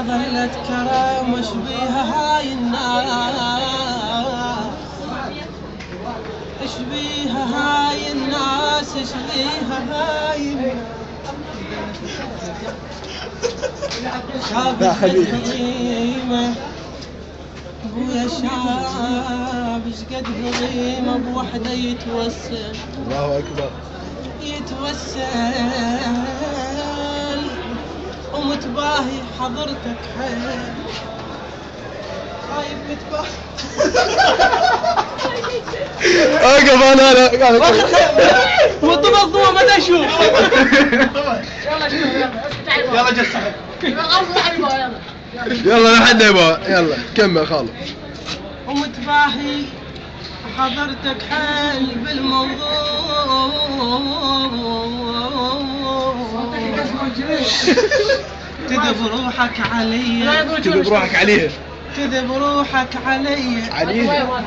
ظلت كرم وشبيها هاي الناس، اشبيها هاي الناس، اشبيها هاي الناس. شاب قديمه ابويا، شاب شقد قديمه بوحده يتوسل. الله اكبر. يتوسل ومتباهي حضرتك حيل، خايف متباهي. اوقف انا وطبق ضوء ما ادري اشوف. يلا جسم يلا لا حد يبغى. يلا كمل خالد. ومتباهي حضرتك حيل بالموضوع، كذب روحك علي، كذب روحك عليه، كذب روحك علي،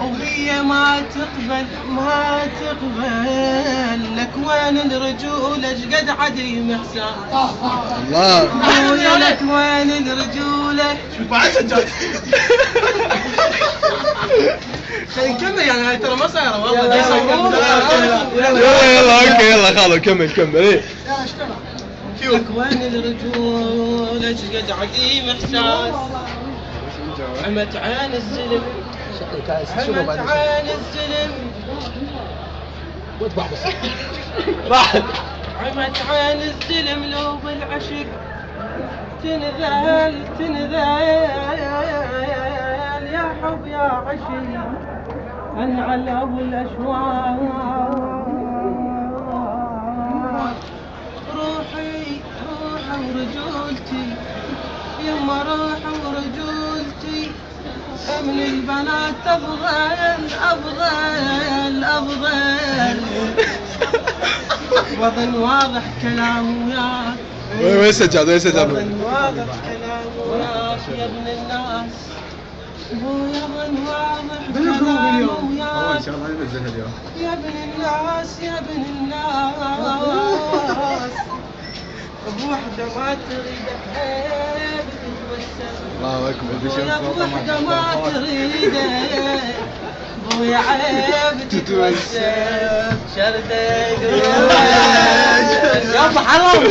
وهي ما تقبل ما تقبل لك. وين الرجولة شقد عديم احساس. الله ابويا لك وين الرجولة. شوف بعد سجاد. نكمل يعني هاي ترى ما صايره والله. يلا اوكي يلا خالد كمل ايه. لك وين الرجولة شقد عديم احساس. عمت عين الزلم، عمت عين الزلم، عمت عين الزلم لو بالعشق تنذل تنذل. يا حب يا عشق انعل ابو الاشواق. روحي روحي ورجولتي يما، روحي ورجولتي من البنات افضل افضل افضل. وظن واضح كلام وياك، وين سجاد وظن واضح كلام وياك يا ابن الناس. ابويا ظن واضح كلام وياك يا ابن الناس يا ابن الناس. بوحدة ما تريد حيل تتوسل. الله اكبر. بوحدة ما تريد بويا عيب تتوسل. شردك يا ابو حرام.